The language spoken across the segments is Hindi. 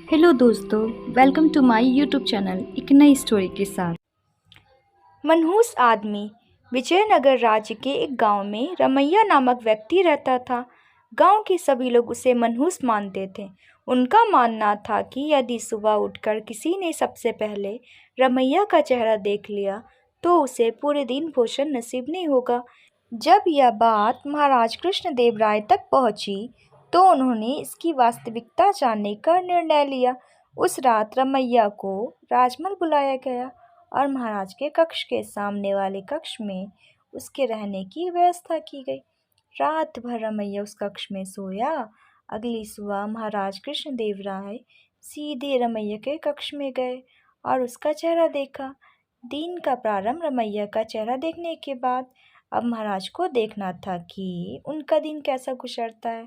हेलो दोस्तों, welcome to my YouTube channel एक नई स्टोरी के साथ। मनहूस आदमी विजयनगर राज्य के एक गांव में रमैया नामक व्यक्ति रहता था। गांव के सभी लोग उसे मनहूस मानते थे। उनका मानना था कि यदि सुबह उठकर किसी ने सबसे पहले रमैया का चेहरा देख लिया तो उसे पूरे दिन भोजन नसीब नहीं होगा। जब यह बात महाराज कृष्णदेव राय तक पहुंची तो उन्होंने इसकी वास्तविकता जानने का निर्णय लिया। उस रात रमैया को राजमहल बुलाया गया और महाराज के कक्ष के सामने वाले कक्ष में उसके रहने की व्यवस्था की गई। रात भर रमैया उस कक्ष में सोया। अगली सुबह महाराज कृष्णदेव राय सीधे रमैया के कक्ष में गए और उसका चेहरा देखा। दिन का प्रारंभ रमैया का चेहरा देखने के बाद अब महाराज को देखना था कि उनका दिन कैसा गुजरता है।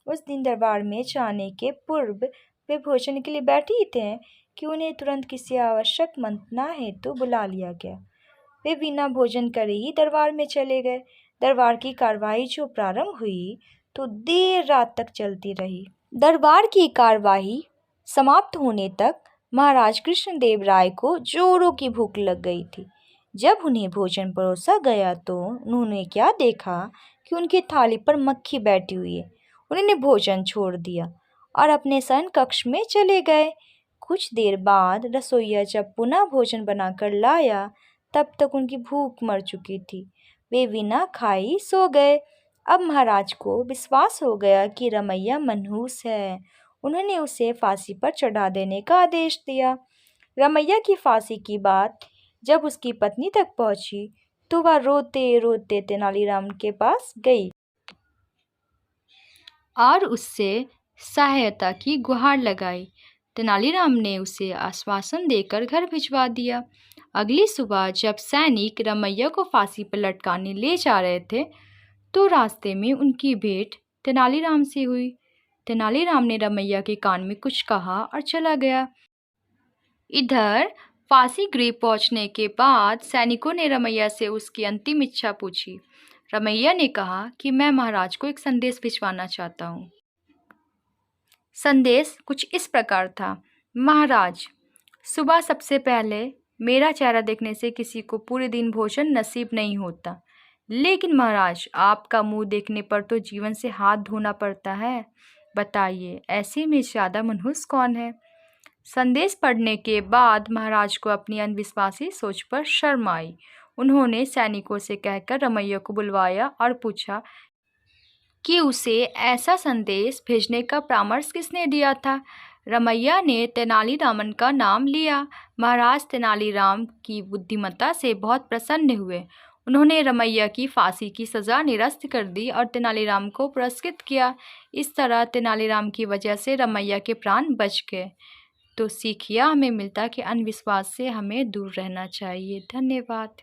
उस दिन दरबार में जाने के पूर्व वे भोजन के लिए बैठे ही थे कि उन्हें तुरंत किसी आवश्यक मंत्रणा हेतु बुला लिया गया। वे बिना भोजन करे ही दरबार में चले गए। दरबार की कार्रवाई जो प्रारंभ हुई तो देर रात तक चलती रही। दरबार की कार्रवाई समाप्त होने तक महाराज कृष्णदेव राय को जोरों की भूख लग गई थी। जब उन्हें भोजन परोसा गया तो उन्होंने क्या देखा कि उनकी थाली पर मक्खी बैठी हुई है। उन्होंने भोजन छोड़ दिया और अपने शयन कक्ष में चले गए। कुछ देर बाद रसोइया जब पुनः भोजन बनाकर लाया तब तक उनकी भूख मर चुकी थी। वे बिना खाई सो गए। अब महाराज को विश्वास हो गया कि रमैया मनहूस है। उन्होंने उसे फांसी पर चढ़ा देने का आदेश दिया। रमैया की फांसी की बात जब उसकी पत्नी तक पहुंची तो वह रोते रोते तेनालीराम के पास गई और उससे सहायता की गुहार लगाई। तेनालीराम ने उसे आश्वासन देकर घर भिजवा दिया। अगली सुबह जब सैनिक रमैया को फांसी पर लटकाने ले जा रहे थे तो रास्ते में उनकी भेंट तेनालीराम से हुई। तेनालीराम ने रमैया के कान में कुछ कहा और चला गया। इधर फांसी गृह पहुंचने के बाद सैनिकों ने रमैया से उसकी अंतिम इच्छा पूछी। रमैया ने कहा कि मैं महाराज को एक संदेश भिजवाना चाहता हूँ। संदेश कुछ इस प्रकार था। महाराज, सुबह सबसे पहले मेरा चेहरा देखने से किसी को पूरे दिन भोजन नसीब नहीं होता, लेकिन महाराज आपका मुंह देखने पर तो जीवन से हाथ धोना पड़ता है। बताइए, ऐसे में ज़्यादा मनहूस कौन है? संदेश पढ़ने के बाद महाराज को अपनी अंधविश्वासी सोच पर शर्म आई। उन्होंने सैनिकों से कहकर रमैया को बुलवाया और पूछा कि उसे ऐसा संदेश भेजने का परामर्श किसने दिया था। रमैया ने तेनालीरामन का नाम लिया। महाराज तेनालीराम की बुद्धिमत्ता से बहुत प्रसन्न हुए। उन्होंने रमैया की फांसी की सज़ा निरस्त कर दी और तेनालीराम को पुरस्कृत किया। इस तरह तेनालीराम की वजह से रमैया के प्राण बच गए। तो सीख यह हमें मिलता कि अंधविश्वास से हमें दूर रहना चाहिए। धन्यवाद।